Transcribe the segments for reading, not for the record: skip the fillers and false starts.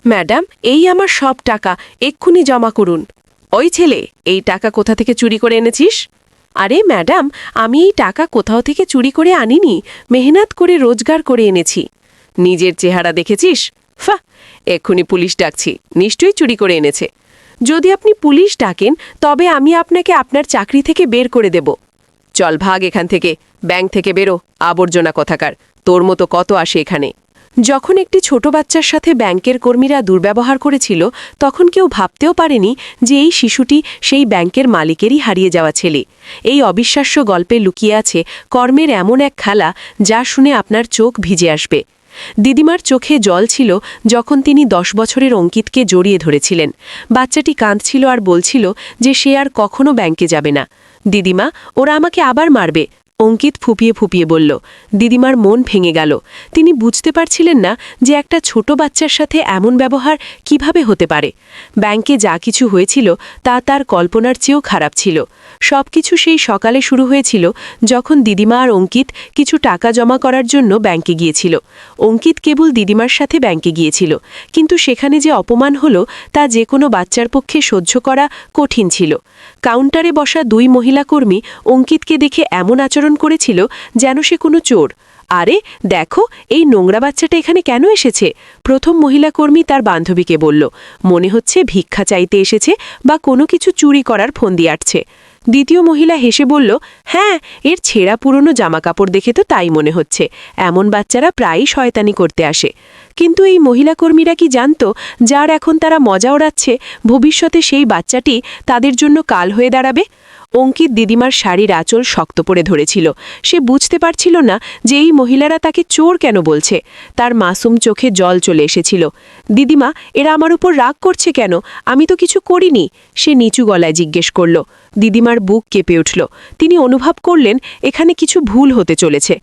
Madam, এই আমার সব টাকা, এক্ষুনি জমা করুন। ওই ছেলে, এই টাকা কোথা থেকে চুরি করে এনেছিস? আরে ম্যাডাম, আমি এই টাকা কোথাও থেকে চুরি করে আনিনি, মেহনত করে রোজগার করে এনেছি। নিজের চেহারা দেখেছিস? ফাহ, এক্ষুনি পুলিশ ডাকছি, নিশ্চয়ই চুরি করে এনেছে। যদি আপনি পুলিশ ডাকেন তবে আমি আপনাকে আপনার চাকরি থেকে বের করে দেব। চল ভাগ এখান থেকে, ব্যাংক থেকে বেরো, আবর্জনা কথাকার। তোর মতো কত আসে এখানে। যখন একটি ছোট বাচ্চার সাথে ব্যাংকের কর্মীরা দুর্ব্যবহার করেছিল, তখন কেউ ভাবতেও পারেনি যে এই শিশুটি সেই ব্যাংকের মালিকেরই হারিয়ে যাওয়া ছেলে। এই অবিশ্বাস্য গল্পে লুকিয়ে আছে কর্মের এমন এক খেলা, যা শুনে আপনার চোখ ভিজে আসবে। দিদিমার চোখে জল ছিল যখন তিনি 10 বছরের অঙ্কিতকে জড়িয়ে ধরেছিলেন। বাচ্চাটি কাঁদছিল আর বলছিল যে সে আর কখনো ব্যাংকে যাবে না। দিদিমা, ওরা আমাকে আবার মারবে, অঙ্কিত ফুপিয়ে ফুপিয়ে বলল। দিদিমার মন ভেঙে গেল। তিনি বুঝতে পারছিলেন না যে একটা ছোট বাচ্চার সাথে এমন ব্যবহার কিভাবে হতে পারে। ব্যাংকে যা কিছু হয়েছিল তা তার কল্পনার চেয়েও খারাপ ছিল। সবকিছু সেই সকালে শুরু হয়েছিল যখন দিদিমা আর অঙ্কিত কিছু টাকা জমা করার জন্য ব্যাংকে গিয়েছিল। অঙ্কিত কেবল দিদিমার সাথে ব্যাংকে গিয়েছিল, কিন্তু সেখানে যে অপমান হলো তা যে কোনো বাচ্চার পক্ষে সহ্য করা কঠিন ছিল। কাউন্টারে বসা 2 মহিলা কর্মী অঙ্কিতকে দেখে এমন আচরণ করেছিল যেন সে কোনো চোর। আরে দেখো, এই নোংরা বাচ্চাটা এখানে কেন এসেছে? প্রথম মহিলা কর্মী তার বান্ধবীকে বলল। মনে হচ্ছে ভিক্ষা চাইতে এসেছে বা কোনো কিছু চুরি করার ফন্দি আটছে। দ্বিতীয় মহিলা হেসে বলল, হ্যাঁ, এর ছেঁড়া পুরনো জামাকাপড় দেখে তো তাই মনে হচ্ছে। এমন বাচ্চারা প্রায়ই শয়তানি করতে আসে। কিন্তু এই মহিলা কর্মীরা কি জানত, যার এখন তারা মজা ওড়াচ্ছে, ভবিষ্যতে সেই বাচ্চাটি তাদের জন্য কাল হয়ে দাঁড়াবে? অঙ্কিত দিদিমার শাড়ির আঁচল শক্ত করে ধরেছিল। সে বুঝতে পারছিল না যে এই মহিলারা তাকে চোর কেন বলছে। তার মাসুম চোখে জল চলে এসেছিল। দিদিমা, এরা আমার উপর রাগ করছে কেন? আমি তো কিছু করিনি, সে নিচু গলায় জিজ্ঞেস করল। দিদিমার বুক কেঁপে উঠল। তিনি অনুভব করলেন এখানে কিছু ভুল হতে চলেছে।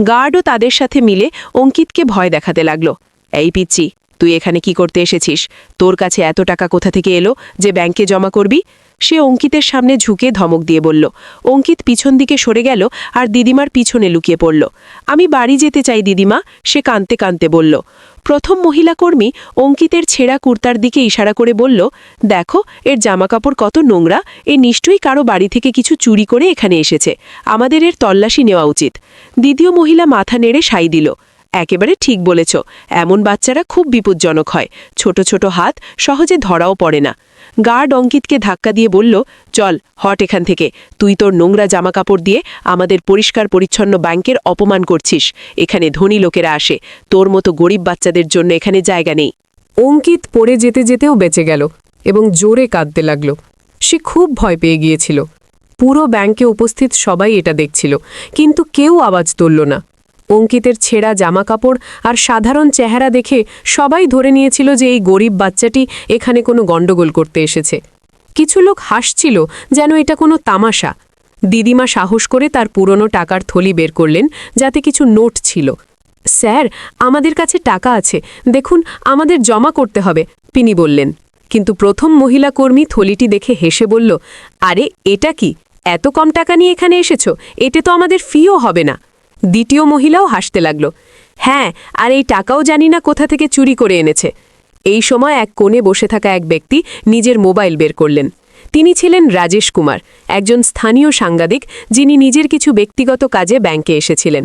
গার্ডও তাদের সাথে মিলে অঙ্কিতকে ভয় দেখাতে লাগল। এই পিচ্চি, তুই এখানে কি করতে এসেছিস? তোর কাছে এত টাকা কোথা থেকে এলো যে ব্যাংকে জমা করবি? সে অঙ্কিতের সামনে ঝুঁকে ধমক দিয়ে বলল। অঙ্কিত পিছন দিকে সরে গেল আর দিদিমার পিছনে লুকিয়ে পড়ল। আমি বাড়ি যেতে চাই দিদিমা, সে কাঁদতে কাঁদতে বলল। প্রথম মহিলা কর্মী অঙ্কিতের ছেঁড়া কুর্তার দিকে ইশারা করে বলল, দেখো, এর জামাকাপড় কত নোংরা, এ নিশ্চয়ই কারো বাড়ি থেকে কিছু চুরি করে এখানে এসেছে। আমাদের এর তল্লাশি নেওয়া উচিত। দ্বিতীয় মহিলা মাথা নেড়ে সাই দিল। একেবারে ঠিক বলেছ, এমন বাচ্চারা খুব বিপজ্জনক হয়। ছোট ছোট হাত সহজে ধরাও পড়ে না। গার্ড অঙ্কিতকে ধাক্কা দিয়ে বলল, চল হট এখান থেকে। তুই তোর নোংরা জামাকাপড় দিয়ে আমাদের পরিষ্কার পরিচ্ছন্ন ব্যাংকের অপমান করছিস। এখানে ধনী লোকেরা আসে, তোর মতো গরিব বাচ্চাদের জন্য এখানে জায়গা নেই। অঙ্কিত পড়ে যেতে যেতেও বেঁচে গেল এবং জোরে কাঁদতে লাগল। সে খুব ভয় পেয়ে গিয়েছিল। পুরো ব্যাংকে উপস্থিত সবাই এটা দেখছিল, কিন্তু কেউ আওয়াজ তুলল না। অঙ্কিতের ছেঁড়া জামাকাপড় আর সাধারণ চেহারা দেখে সবাই ধরে নিয়েছিল যে এই গরিব বাচ্চাটি এখানে কোনো গণ্ডগোল করতে এসেছে। কিছু লোক হাসছিল যেন এটা কোনো তামাশা। দিদিমা সাহস করে তার পুরনো টাকার থলি বের করলেন, যাতে কিছু নোট ছিল। স্যার, আমাদের কাছে টাকা আছে, দেখুন, আমাদের জমা করতে হবে, তিনি বললেন। কিন্তু প্রথম মহিলা কর্মী থলিটি দেখে হেসে বলল, আরে এটা কি, এত কম টাকা নিয়ে এখানে এসেছ? এতে তো আমাদের ফিও হবে না। দ্বিতীয় মহিলাও হাসতে লাগল। হ্যাঁ, আর এই টাকাও জানি না কোথা থেকে চুরি করে এনেছে। এই সময় এক কোণে বসে থাকা এক ব্যক্তি নিজের মোবাইল বের করলেন। তিনি ছিলেন রাজেশ কুমার, একজন স্থানীয় সাংবাদিক, যিনি নিজের কিছু ব্যক্তিগত কাজে ব্যাংকে এসেছিলেন।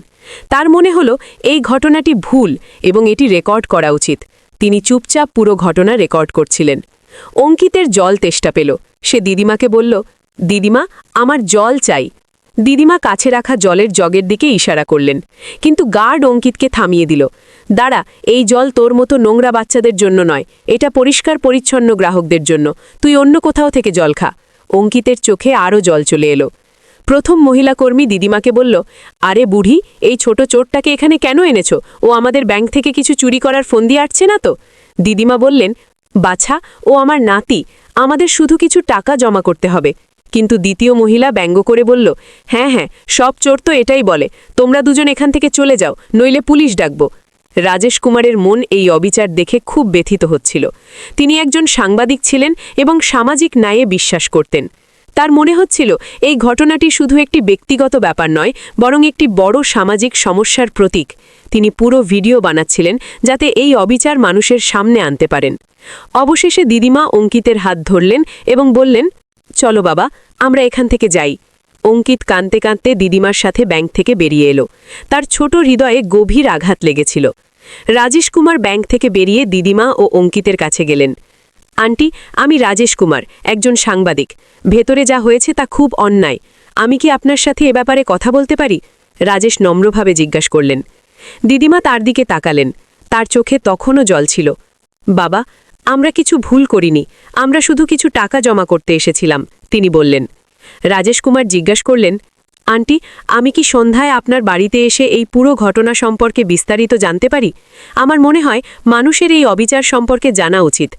তার মনে হলো এই ঘটনাটি ভুল এবং এটি রেকর্ড করা উচিত। তিনি চুপচাপ পুরো ঘটনা রেকর্ড করছিলেন। অঙ্কিতের জল তেষ্টা পেল। সে দিদিমাকে বলল, দিদিমা, আমার জল চাই। দিদিমা কাছে রাখা জলের জগের দিকে ইশারা করলেন, কিন্তু গার্ড অঙ্কিতকে থামিয়ে দিল। দাঁড়া, এই জল তোর মতো নোংরা বাচ্চাদের জন্য নয়, এটা পরিষ্কার পরিচ্ছন্ন গ্রাহকদের জন্য। তুই অন্য কোথাও থেকে জল খা। অঙ্কিতের চোখে আরও জল চলে এলো। প্রথম মহিলা কর্মী দিদিমাকে বলল, আরে বুড়ি, এই ছোট চোরটাকে এখানে কেন এনেছো? ও আমাদের ব্যাংক থেকে কিছু চুরি করার ফন্দি আটছে না তো? দিদিমা বললেন, বাছা, ও আমার নাতি, আমাদের শুধু কিছু টাকা জমা করতে হবে। কিন্তু দ্বিতীয় মহিলা ব্যঙ্গ করে বলল, হ্যাঁ হ্যাঁ, সব চোর তো এটাই বলে, তোমরা দুজন এখান থেকে চলে যাও, নইলে পুলিশ ডাকব। রাজেশ কুমারের মন এই অবিচার দেখে খুব ব্যথিত হচ্ছিল। তিনি একজন সাংবাদিক ছিলেন এবং সামাজিক ন্যায়ে বিশ্বাস করতেন। তার মনে হচ্ছিল এই ঘটনাটি শুধু একটি ব্যক্তিগত ব্যাপার নয়, বরং একটি বড় সামাজিক সমস্যার প্রতীক। তিনি পুরো ভিডিও বানাচ্ছিলেন যাতে এই অবিচার মানুষের সামনে আনতে পারেন। অবশেষে দিদিমা অঙ্কিতের হাত ধরলেন এবং বললেন, চলো বাবা, আমরা এখান থেকে যাই। অঙ্কিত কাঁদতে কাঁদতে দিদিমার সাথে ব্যাংক থেকে বেরিয়ে এলো। তার ছোট হৃদয়ে গভীর আঘাত লেগেছিল। রাজেশ কুমার ব্যাংক থেকে বেরিয়ে দিদিমা ও অঙ্কিতের কাছে গেলেন। আন্টি, আমি রাজেশ কুমার, একজন সাংবাদিক। ভেতরে যা হয়েছে তা খুব অন্যায়। আমি কি আপনার সাথে এ ব্যাপারে কথা বলতে পারি? রাজেশ নম্রভাবে জিজ্ঞাসা করলেন। দিদিমা তার দিকে তাকালেন। তার চোখে তখনও জল ছিল। বাবা, আমরা কিছু ভুল করিনি, আমরা শুধু কিছু টাকা জমা করতে এসেছিলাম, তিনি বললেন। রাজেশ কুমার জিজ্ঞাসা করলেন, আন্টি, আমি কি সন্ধ্যায় আপনার বাড়িতে এসে এই পুরো ঘটনা সম্পর্কে বিস্তারিত জানতে পারি? আমার মনে হয় মানুষের এই অবিচার সম্পর্কে জানা উচিত।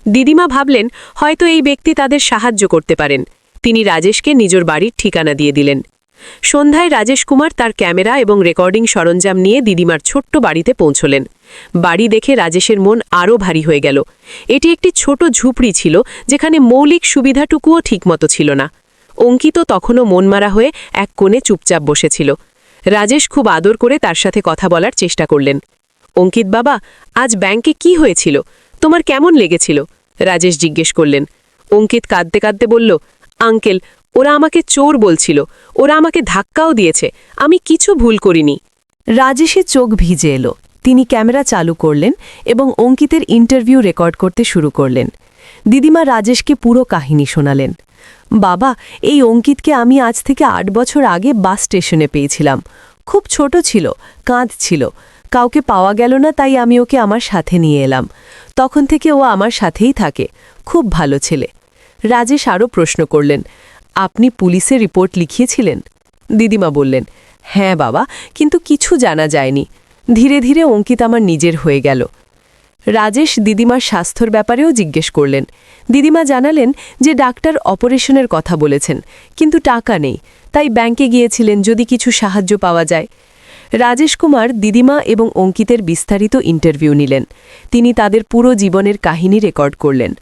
দিদিমা ভাবলেন হয়তো এই ব্যক্তি তাদের সাহায্য করতে পারেন। তিনি রাজেশকে নিজের বাড়ির ঠিকানা দিয়ে দিলেন। সন্ধ্যায় রাজেশ কুমার তার ক্যামেরা এবং রেকর্ডিং সরঞ্জাম নিয়ে দিদিমার ছোট্ট বাড়িতে পৌঁছলেন। বাড়ি দেখে রাজেশের মন আরও ভারী হয়ে গেল। এটি একটি ছোট ঝুপড়ি ছিল, যেখানে মৌলিক সুবিধাটুকুও ঠিকমতো ছিল না। অঙ্কিত তখনও মনমারা হয়ে এক কোণে চুপচাপ বসেছিল। রাজেশ খুব আদর করে তার সাথে কথা বলার চেষ্টা করলেন। অঙ্কিত বাবা, আজ ব্যাংকে কি হয়েছিল? তোমার কেমন লেগেছিল? রাজেশ জিজ্ঞেস করলেন। অঙ্কিত কাঁদতে কাঁদতে বলল, আঙ্কেল, ওরা আমাকে চোর বলছিল, ওরা আমাকে ধাক্কাও দিয়েছে, আমি কিছু ভুল করিনি। রাজেশের চোখ ভিজে এলো। তিনি ক্যামেরা চালু করলেন এবং অঙ্কিতের ইন্টারভিউ রেকর্ড করতে শুরু করলেন। দিদিমা রাজেশকে পুরো কাহিনী শোনালেন। বাবা, এই অঙ্কিতকে আমি আজ থেকে 8 বছর আগে বাস স্টেশনে পেয়েছিলাম। খুব ছোট ছিল, কাঁদছিল। কাউকে পাওয়া গেল না, তাই আমি ওকে আমার সাথে নিয়ে এলাম। তখন থেকে ও আমার সাথেই থাকে। খুব ভালো ছেলে। রাজেশ আরও প্রশ্ন করলেন, আপনি পুলিশে রিপোর্ট লিখিয়েছিলেন? দিদিমা বললেন, হ্যাঁ বাবা, কিন্তু কিছু জানা যায়নি। ধীরে ধীরে অঙ্কিত আমার নিজের হয়ে গেল। রাজেশ দিদিমার স্বাস্থ্যর ব্যাপারেও জিজ্ঞেস করলেন। দিদিমা জানালেন যে ডাক্তার অপারেশনের কথা বলেছেন, কিন্তু টাকা নেই, তাই ব্যাংকে গিয়েছিলেন যদি কিছু সাহায্য পাওয়া যায়। রাজেশ কুমার দিদিমা এবং অঙ্কিতের বিস্তারিত ইন্টারভিউ নিলেন। তিনি তাদের পুরো জীবনের কাহিনী রেকর্ড করলেন।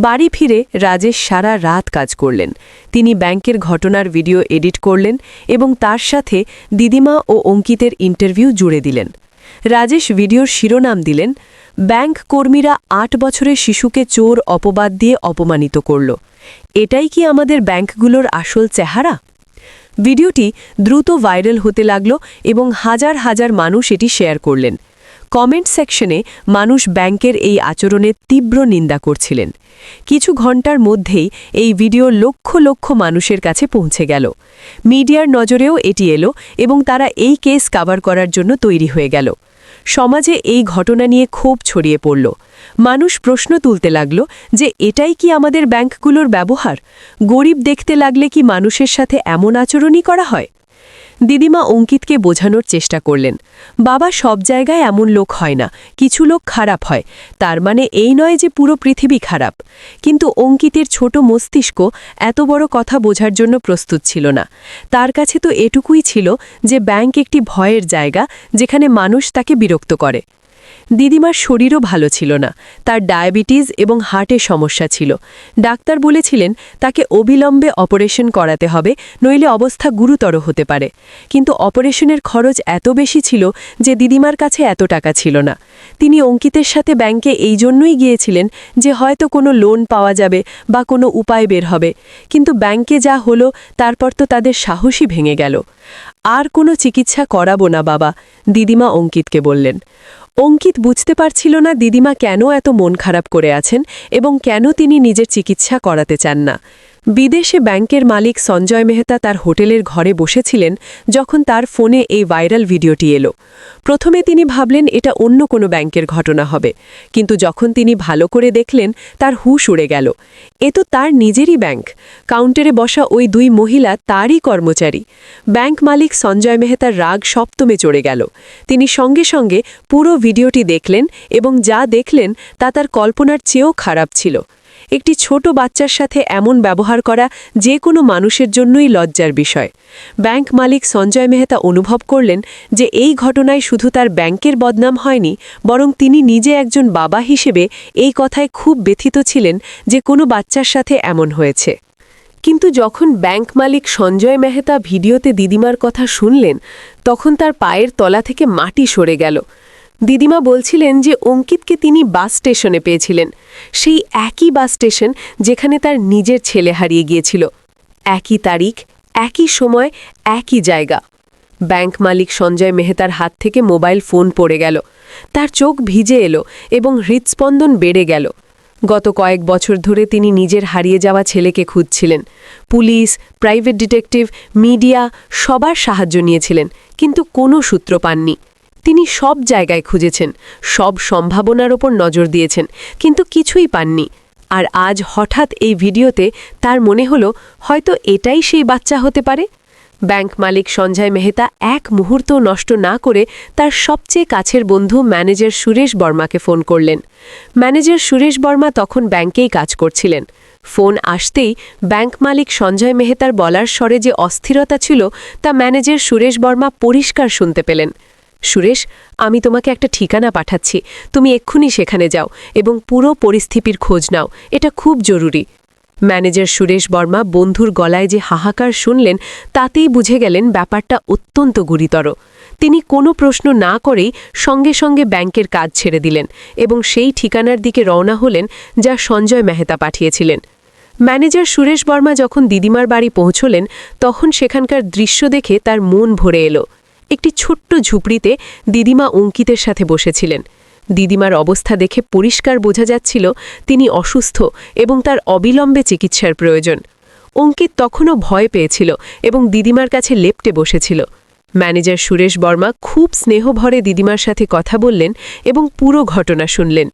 বাড়ি ফিরে রাজেশ সারা রাত কাজ করলেন। তিনি ব্যাংকের ঘটনার ভিডিও এডিট করলেন এবং তার সাথে দিদিমা ও অঙ্কিতের ইন্টারভিউ জুড়ে দিলেন। রাজেশ ভিডিওর শিরোনাম দিলেন, ব্যাংক কর্মীরা 8 বছরের শিশুকে চোর অপবাদ দিয়ে অপমানিত করল। এটাই কি আমাদের ব্যাংকগুলোর আসল চেহারা? ভিডিওটি দ্রুত ভাইরাল হতে লাগল এবং হাজার হাজার মানুষ এটি শেয়ার করলেন। কমেন্ট সেকশনে মানুষ ব্যাংকের এই আচরণের তীব্র নিন্দা করছিলেন। কিছু ঘন্টার মধ্যেই এই ভিডিও লক্ষ লক্ষ মানুষের কাছে পৌঁছে গেল। মিডিয়ার নজরেও এটি এলো এবং তারা এই কেস কভার করার জন্য তৈরি হয়ে গেল। সমাজে এই ঘটনা নিয়ে ক্ষোভ ছড়িয়ে পড়ল। মানুষ প্রশ্ন তুলতে লাগল যে এটাই কি আমাদের ব্যাংকগুলোর ব্যবহার? গরিব দেখতে লাগলে কি মানুষের সাথে এমন আচরণই করা হয়? দিদিমা অঙ্কিতকে বোঝানোর চেষ্টা করলেন, বাবা, সব জায়গায় এমন লোক হয় না, কিছু লোক খারাপ হয়, তার মানে এই নয় যে পুরো পৃথিবী খারাপ। কিন্তু অঙ্কিতের ছোট মস্তিষ্ক এত বড় কথা বোঝার জন্য প্রস্তুত ছিল না। তার কাছে তো এটুকুই ছিল যে ব্যাংক একটি ভয়ের জায়গা, যেখানে মানুষ তাকে বিরক্ত করে। দিদিমার শরীরও ভালো ছিল না। তার ডায়াবেটিস এবং হার্টের সমস্যা ছিল। ডাক্তার বলেছিলেন তাকে অবিলম্বে অপারেশন করাতে হবে, নইলে অবস্থা গুরুতর হতে পারে। কিন্তু অপারেশনের খরচ এত বেশি ছিল যে দিদিমার কাছে এত টাকা ছিল না। তিনি অঙ্কিতের সাথে ব্যাংকে এই জন্যই গিয়েছিলেন যে হয়তো কোনো লোন পাওয়া যাবে বা কোনো উপায় বের হবে। কিন্তু ব্যাংকে যা হলো, তারপর তো তাদের সাহসই ভেঙে গেল। আর কোনো চিকিৎসা করাবো না বাবা, দিদিমা অঙ্কিতকে বললেন। অঙ্কিত বুঝতে পারছিল না দিদিমা কেন এত মন খারাপ করে আছেন এবং কেন তিনি নিজের চিকিৎসা করাতে চান না। বিদেশে ব্যাংকের মালিক সঞ্জয় মেহতা তার হোটেলের ঘরে বসেছিলেন যখন তার ফোনে এই ভাইরাল ভিডিওটি এলো। প্রথমে তিনি ভাবলেন এটা অন্য কোনো ব্যাংকের ঘটনা হবে, কিন্তু যখন তিনি ভালো করে দেখলেন তার হুঁশ উড়ে গেল। এ তো তার নিজেরই ব্যাংক। কাউন্টারে বসা ওই 2 মহিলা তারই কর্মচারী। ব্যাংক মালিক সঞ্জয় মেহতার রাগ সপ্তমে চড়ে গেল। তিনি সঙ্গে সঙ্গে পুরো ভিডিওটি দেখলেন এবং যা দেখলেন তা তার কল্পনার চেয়েও খারাপ ছিল। একটি ছোট বাচ্চার সাথে এমন ব্যবহার করা যে কোনো মানুষের জন্যই লজ্জার বিষয়। ব্যাংক মালিক সঞ্জয় মেহতা অনুভব করলেন যে এই ঘটনায় শুধু তার ব্যাংকের বদনাম হয়নি, বরং তিনি নিজে একজন বাবা হিসেবে এই কথায় খুব ব্যথিত ছিলেন যে কোনো বাচ্চার সাথে এমন হয়েছে। কিন্তু যখন ব্যাংক মালিক সঞ্জয় মেহতা ভিডিওতে দিদিমার কথা শুনলেন তখন তার পায়ের তলা থেকে মাটি সরে গেল। দিদিমা বলছিলেন যে অঙ্কিতকে তিনি বাস স্টেশনে পেয়েছিলেন, সেই একই বাস স্টেশন যেখানে তার নিজের ছেলে হারিয়ে গিয়েছিল। একই তারিখ, একই সময়, একই জায়গা। ব্যাংক মালিক সঞ্জয় মেহতার হাত থেকে মোবাইল ফোন পড়ে গেল। তার চোখ ভিজে এলো এবং হৃৎস্পন্দন বেড়ে গেল। গত কয়েক বছর ধরে তিনি নিজের হারিয়ে যাওয়া ছেলেকে খুঁজছিলেন। পুলিশ, প্রাইভেট ডিটেকটিভ, মিডিয়া সবার সাহায্য নিয়েছিলেন, কিন্তু কোনো সূত্র পাননি। তিনি সব জায়গায় খুঁজেছেন, সব সম্ভাবনার ওপর নজর দিয়েছেন, কিন্তু কিছুই পাননি। আর আজ হঠাৎ এই ভিডিওতে তার মনে হলো হয়তো এটাই সেই বাচ্চা হতে পারে। ব্যাংক মালিক সঞ্জয় মেহতা এক মুহূর্ত নষ্ট না করে তার সবচেয়ে কাছের বন্ধু ম্যানেজার সুরেশ বর্মাকে ফোন করলেন। ম্যানেজার সুরেশ বর্মা তখন ব্যাংকেই কাজ করছিলেন। ফোন আসতেই ব্যাংক মালিক সঞ্জয় মেহতার বলার স্বরে যে অস্থিরতা ছিল তা ম্যানেজার সুরেশ বর্মা পরিষ্কার শুনতে পেলেন। সুরেশ, আমি তোমাকে একটা ঠিকানা পাঠাচ্ছি, তুমি এক্ষুনি সেখানে যাও এবং পুরো পরিস্থিতির খোঁজ নাও, এটা খুব জরুরি। ম্যানেজার সুরেশ বর্মা বন্ধুর গলায় যে হাহাকার শুনলেন তাতেই বুঝে গেলেন ব্যাপারটা অত্যন্ত গুরুতর। তিনি কোনো প্রশ্ন না করেই সঙ্গে সঙ্গে ব্যাংকের কাজ ছেড়ে দিলেন এবং সেই ঠিকানার দিকে রওনা হলেন যা সঞ্জয় মেহতা পাঠিয়েছিলেন। ম্যানেজার সুরেশ বর্মা যখন দিদিমার বাড়ি পৌঁছলেন তখন সেখানকার দৃশ্য দেখে তার মন ভরে এলো। একটি ছোট্ট ঝুপড়িতে দিদিমা অঙ্কিতের সাথে বসেছিলেন। দিদিমার অবস্থা দেখে পরিষ্কার বোঝা যাচ্ছিল তিনি অসুস্থ এবং তার অবিলম্বে চিকিৎসার প্রয়োজন। অঙ্কিত তখনও ভয় পেয়েছিল এবং দিদিমার কাছে লেপ্টে বসেছিল। ম্যানেজার সুরেশ বর্মা খুব স্নেহভরে দিদিমার সাথে কথা বললেন এবং পুরো ঘটনা শুনলেন।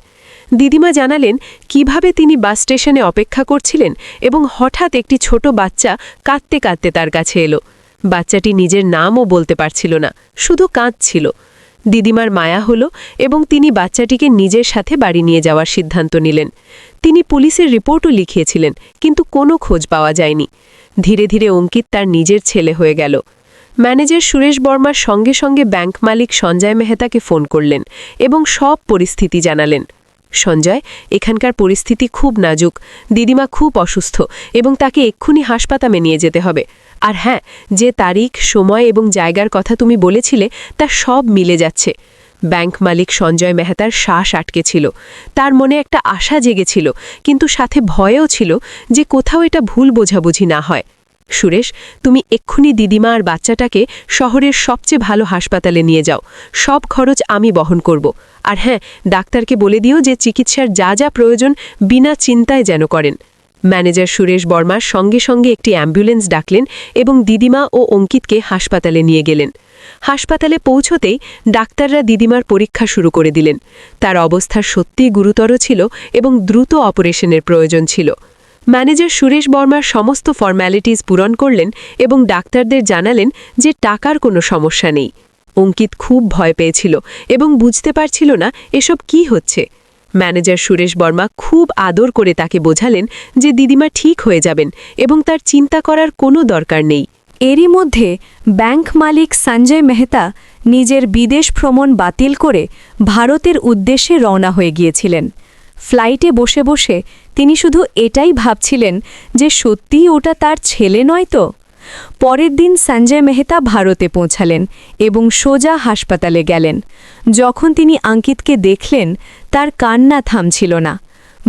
দিদিমা জানালেন কিভাবে তিনি বাস স্টেশনে অপেক্ষা করছিলেন এবং হঠাৎ একটি ছোট বাচ্চা কাঁদতে কাঁদতে তার কাছে এলো। বাচ্চাটি নিজের নামও বলতে পারছিল না, শুধু কাঁদছিল। দিদিমার মায়া হলো এবং তিনি বাচ্চাটিকে নিজের সাথে বাড়ি নিয়ে যাওয়ার সিদ্ধান্ত নিলেন। তিনি পুলিশের রিপোর্টও লিখিয়েছিলেন, কিন্তু কোনো খোঁজ পাওয়া যায়নি। ধীরে ধীরে অঙ্কিত তার নিজের ছেলে হয়ে গেল। ম্যানেজার সুরেশ বর্মার সঙ্গে সঙ্গে ব্যাংক মালিক সঞ্জয় মেহতাকে ফোন করলেন এবং সব পরিস্থিতি জানালেন। সঞ্জয়, এখানকার পরিস্থিতি খুব নাজুক, দিদিমা খুব অসুস্থ এবং তাকে এক্ষুনি হাসপাতালে নিয়ে যেতে হবে। আর হ্যাঁ, যে তারিখ, সময় এবং জায়গার কথা তুমি বলেছিলে তা সব মিলে যাচ্ছে। ব্যাংক মালিক সঞ্জয় মেহতার শ্বাস আটকে ছিল। তার মনে একটা আশা জেগেছিল, কিন্তু সাথে ভয়ও ছিল যে কোথাও এটা ভুল বোঝাবুঝি না হয়। সুরেশ, তুমি এক্ষুনি দিদিমা আর বাচ্চাটাকে শহরের সবচেয়ে ভালো হাসপাতালে নিয়ে যাও, সব খরচ আমি বহন করব। আর হ্যাঁ, ডাক্তারকে বলে দিও যে চিকিৎসার যা যা প্রয়োজন বিনা চিন্তায় যেন করেন। ম্যানেজার সুরেশ বর্মা সঙ্গে সঙ্গে একটি অ্যাম্বুলেন্স ডাকলেন এবং দিদিমা ও অঙ্কিতকে হাসপাতালে নিয়ে গেলেন। হাসপাতালে পৌঁছতেই ডাক্তাররা দিদিমার পরীক্ষা শুরু করে দিলেন। তার অবস্থা সত্যিই গুরুতর ছিল এবং দ্রুত অপারেশনের প্রয়োজন ছিল। ম্যানেজার সুরেশ বর্মার সমস্ত ফর্ম্যালিটিস পূরণ করলেন এবং ডাক্তারদের জানালেন যে টাকার কোনো সমস্যা নেই। অঙ্কিত খুব ভয় পেয়েছিল এবং বুঝতে পারছিল না এসব কি হচ্ছে। ম্যানেজার সুরেশ বর্মা খুব আদর করে তাকে বোঝালেন যে দিদিমা ঠিক হয়ে যাবেন এবং তার চিন্তা করার কোনো দরকার নেই। এরই মধ্যে ব্যাংক মালিক সঞ্জয় মেহতা নিজের বিদেশ ভ্রমণ বাতিল করে ভারতের উদ্দেশ্যে রওনা হয়ে গিয়েছিলেন। ফ্লাইটে বসে বসে তিনি শুধু এটাই ভাবছিলেন যে সত্যিই ওটা তার ছেলে নয় তো। পরের দিন সঞ্জয় মেহতা ভারতে পৌঁছালেন এবং সোজা হাসপাতালে গেলেন। যখন তিনি অঙ্কিতকে দেখলেন তার কান্না থামছিল না।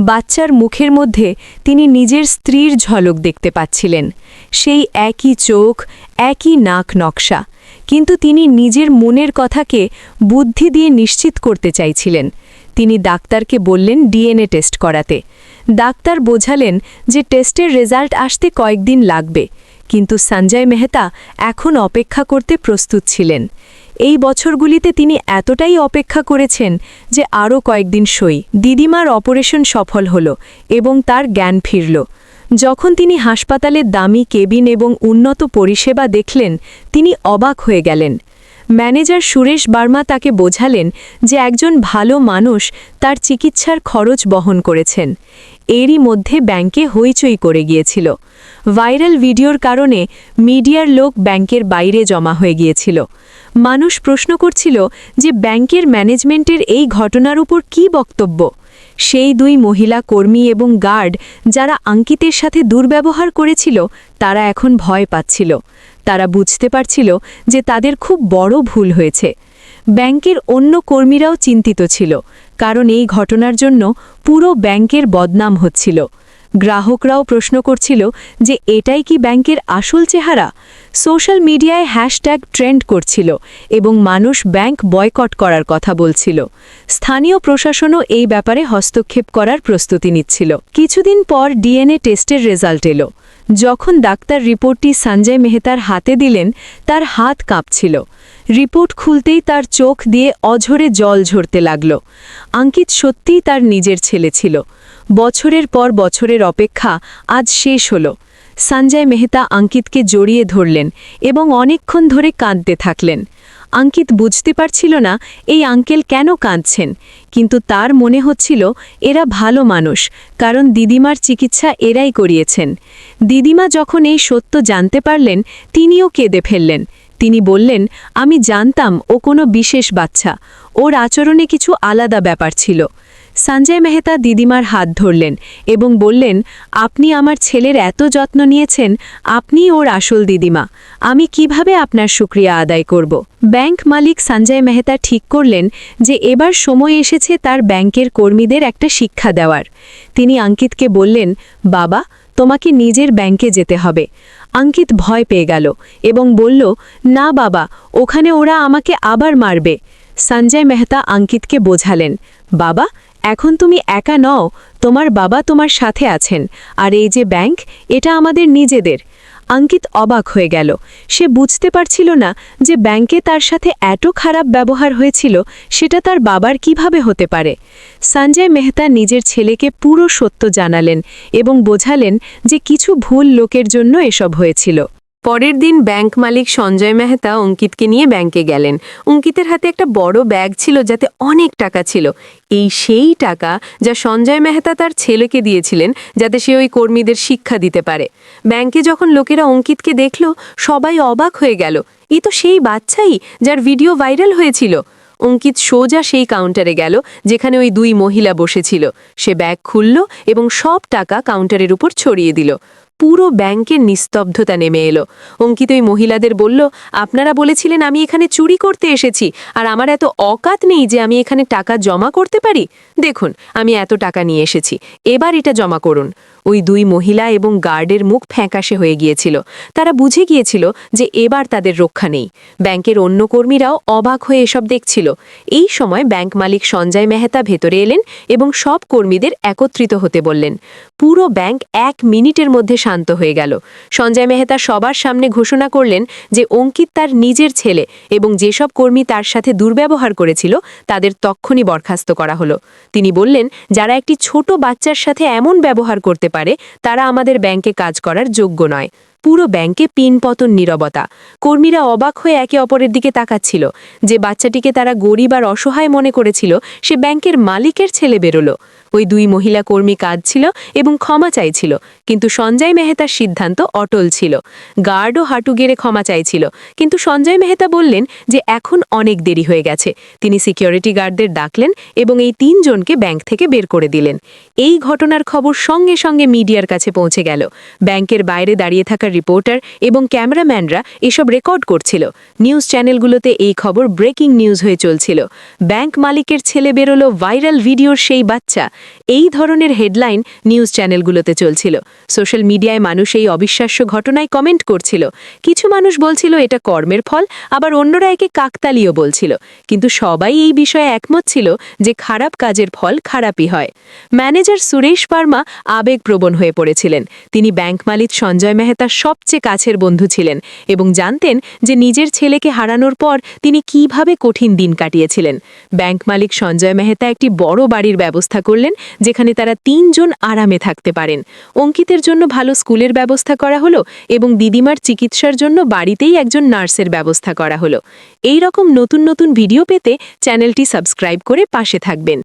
বাচ্চার মুখের মধ্যে তিনি নিজের স্ত্রীর ঝলক দেখতে পাচ্ছিলেন, সেই একই চোখ, একই নাক নকশা। কিন্তু তিনি নিজের মনের কথাকে বুদ্ধি দিয়ে নিশ্চিত করতে চাইছিলেন। তিনি ডাক্তারকে বললেন ডিএনএ টেস্ট করাতে। ডাক্তার বোঝালেন যে টেস্টের রেজাল্ট আসতে কয়েকদিন লাগবে, কিন্তু সঞ্জয় মেহতা এখন অপেক্ষা করতে প্রস্তুত ছিলেন। এই বছরগুলিতে তিনি এতটাই অপেক্ষা করেছেন যে আরও কয়েকদিন দিদিমার অপারেশন সফল হল এবং তার জ্ঞান ফিরল। যখন তিনি হাসপাতালের দামি কেবিন এবং উন্নত পরিষেবা দেখলেন তিনি অবাক হয়ে গেলেন। ম্যানেজার সুরেশ বর্মা তাকে বোঝালেন যে একজন ভালো মানুষ তার চিকিৎসার খরচ বহন করেছেন। এরই মধ্যে ব্যাংকে হইচই করে গিয়েছিল। ভাইরাল ভিডিওর কারণে মিডিয়ার লোক ব্যাংকের বাইরে জমা হয়ে গিয়েছিল। মানুষ প্রশ্ন করছিল যে ব্যাংকের ম্যানেজমেন্টের এই ঘটনার উপর কী বক্তব্য। সেই দুই মহিলা কর্মী এবং গার্ড যারা অঙ্কিতের সাথে দুর্ব্যবহার করেছিল তারা এখন ভয় পাচ্ছিল। তারা বুঝতে পারছিল যে তাদের খুব বড় ভুল হয়েছে। ব্যাংকের অন্য কর্মীরাও চিন্তিত ছিল, কারণ এই ঘটনার জন্য পুরো ব্যাংকের বদনাম হচ্ছিল। গ্রাহকরাও প্রশ্ন করছিল যে এটাই কি ব্যাংকের আসল চেহারা। সোশ্যাল মিডিয়ায় হ্যাশট্যাগ ট্রেন্ড করছিল এবং মানুষ ব্যাংক বয়কট করার কথা বলছিল। স্থানীয় প্রশাসনও এই ব্যাপারে হস্তক্ষেপ করার প্রস্তুতি নিচ্ছিল। কিছুদিন পর ডিএনএ টেস্টের রেজাল্ট এলো। যখন ডাক্তার রিপোর্টটি সঞ্জয় মেহতার হাতে দিলেন, তার হাত কাঁপছিল। রিপোর্ট খুলতেই তার চোখ দিয়ে অঝরে জল ঝরতে লাগল। অঙ্কিত সত্যিই তার নিজের ছেলে ছিল। বছরের পর বছরের অপেক্ষা আজ শেষ হল। সঞ্জয় মেহতা অঙ্কিতকে জড়িয়ে ধরলেন এবং অনেকক্ষণ ধরে কাঁদতে থাকলেন। অঙ্কিত বুঝতে পারছিল না এই আঙ্কেল কেন কাঁদছেন, কিন্তু তার মনে হচ্ছিল এরা ভালো মানুষ, কারণ দিদিমার চিকিৎসা এরাই করিয়েছেন। দিদিমা যখন এই সত্য জানতে পারলেন, তিনিও কেঁদে ফেললেন। তিনি বললেন, আমি জানতাম ও কোনো বিশেষ বাচ্চা, ওর আচরণে কিছু আলাদা ব্যাপার ছিল। সঞ্জয় মেহতা দিদিমার হাত ধরলেন এবং বললেন, আপনি আমার ছেলের এত যত্ন নিয়েছেন, আপনিই ওর আসল দিদিমা। আমি কিভাবে আপনার শুকরিয়া আদায় করব। ব্যাংক মালিক সঞ্জয় মেহতা ঠিক করলেন যে এবার সময় এসেছে তার ব্যাংকের কর্মীদের একটা শিক্ষা দেওয়ার। তিনি অঙ্কিতকে বললেন, বাবা, তোমাকে নিজের ব্যাংকে যেতে হবে। অঙ্কিত ভয় পেয়ে গেল এবং বলল, না বাবা, ওখানে ওরা আমাকে আবার মারবে। সঞ্জয় মেহতা অঙ্কিতকে বোঝালেন, বাবা, এখন তুমি একা নও, তোমার বাবা তোমার সাথে আছেন, আর এই যে ব্যাংক, এটা আমাদের নিজেদের। অঙ্কিত অবাক হয়ে গেল। সে বুঝতে পারছিল না যে ব্যাংকে তার সাথে এত খারাপ ব্যবহার হয়েছিল, সেটা তার বাবার কিভাবে হতে পারে। সঞ্জয় মেহতা নিজের ছেলেকে পুরো সত্য জানালেন এবং বোঝালেন যে কিছু ভুল লোকের জন্য এসব হয়েছিল। পরের দিন ব্যাংক মালিক সঞ্জয় মেহতা অঙ্কিতকে নিয়ে ব্যাংকে গেলেন। অঙ্কিতের হাতে একটা বড় ব্যাগ ছিল, যাতে অনেক টাকা ছিল। এই সেই টাকা যা সঞ্জয় মেহতা তার ছেলেকে দিয়েছিলেন, যাতে সে ওই কর্মীদের শিক্ষা দিতে পারে। ব্যাংকে যখন লোকেরা অঙ্কিতকে দেখল, সবাই অবাক হয়ে গেল। এ তো সেই বাচ্চাই যার ভিডিও ভাইরাল হয়েছিল। অঙ্কিত সোজা সেই কাউন্টারে গেল যেখানে ওই দুই মহিলা বসেছিল। সে ব্যাগ খুলল এবং সব টাকা কাউন্টারের উপর ছড়িয়ে দিল। পুরো ব্যাংকের নিস্তব্ধতা নেমে এলো। অঙ্কিত ওই মহিলাদের বলল, আপনারা বলেছিলেন আমি এখানে চুরি করতে এসেছি, আর আমার এত অকাত নেই যে আমি এখানে টাকা জমা করতে পারি। দেখুন, আমি এত টাকা নিয়ে এসেছি, এবার এটা জমা করুন। ওই দুই মহিলা এবং গার্ডের মুখ ফ্যাকাশে হয়ে গিয়েছিল। তারা বুঝে গিয়েছিল যে এবার তাদের রক্ষা নেই। ব্যাংকের অন্য কর্মীরাও অবাক হয়ে এসব দেখছিল। এই সময় ব্যাংক মালিক সঞ্জয় মেহতা ভেতরে এলেন এবং সব কর্মীদের একত্রিত হতে বললেন। পুরো ব্যাংক 1 মিনিটের মধ্যে শান্ত হয়ে গেল। সঞ্জয় মেহতা সবার সামনে ঘোষণা করলেন যে অঙ্কিত তার নিজের ছেলে এবং যেসব কর্মী তার সাথে দুর্ব্যবহার করেছিল তাদের তক্ষুনি বরখাস্ত করা হলো। তিনি বললেন, যারা একটি ছোট বাচ্চার সাথে এমন ব্যবহার করতে পারে তারা আমাদের ব্যাংকে কাজ করার যোগ্য নয়। পুরো ব্যাংকে পিনপতন নীরবতা। কর্মীরা অবাক হয়ে একে অপরের দিকে তাকাচ্ছিল। যে বাচ্চাটিকে তারা গরিব আর অসহায় মনে করেছিল, সে ব্যাংকের মালিকের ছেলে বেরোলো। ওই দুই মহিলা কর্মী কাঁদছিল এবং ক্ষমা চাইছিল, কিন্তু সঞ্জয় মেহতার সিদ্ধান্ত অটল ছিল। গার্ডও হাঁটু গেড়ে ক্ষমা চাইছিল, কিন্তু সঞ্জয় মেহতা বললেন যে এখন অনেক দেরি হয়ে গেছে। তিনি সিকিউরিটি গার্ডদের ডাকলেন এবং এই 3 জনকে ব্যাংক থেকে বের করে দিলেন। এই ঘটনার খবর সঙ্গে সঙ্গে মিডিয়ার কাছে পৌঁছে গেল। ব্যাংকের বাইরে দাঁড়িয়ে থাকা রিপোর্টার এবং ক্যামেরাম্যানরা এসব রেকর্ড করছিল। নিউজ চ্যানেলগুলোতে এই খবর ব্রেকিং নিউজ হয়ে চলছিল। ব্যাংক মালিকের ছেলে বেরোলো ভাইরাল ভিডিওর সেই বাচ্চা। এই ধরনের হেডলাইন নিউজ চ্যানেলগুলোতে চলছিল। সোশ্যাল মিডিয়ায় মানুষ এই অবিশ্বাস্য ঘটনায় কমেন্ট করছিল। কিছু মানুষ বলছিল এটা কর্মের ফল, আবার অন্যরা একে কাকতালীয় বলছিল। কিন্তু সবাই এই বিষয়ে একমত ছিল যে খারাপ কাজের ফল খারাপই হয়। ম্যানেজার সুরেশ বার্মা আবেগপ্রবণ হয়ে পড়েছিলেন। তিনি ব্যাংক মালিক সঞ্জয় মেহতার সবচেয়ে কাছের বন্ধু ছিলেন এবং জানতেন যে নিজের ছেলেকে হারানোর পর তিনি কিভাবে কঠিন দিন কাটিয়েছিলেন। ব্যাংক মালিক সঞ্জয় মেহতা একটি বড় বাড়ির ব্যবস্থা করলেন, যেখানে তারা 3 জন আরামে থাকতে পারেন। অঙ্কিতের জন্য ভালো স্কুলের ব্যবস্থা করা হলো এবং দিদিমার চিকিৎসার জন্য বাড়িতেই একজন নার্সের ব্যবস্থা করা হলো। এই রকম নতুন নতুন ভিডিও পেতে চ্যানেলটি সাবস্ক্রাইব করে পাশে থাকবেন।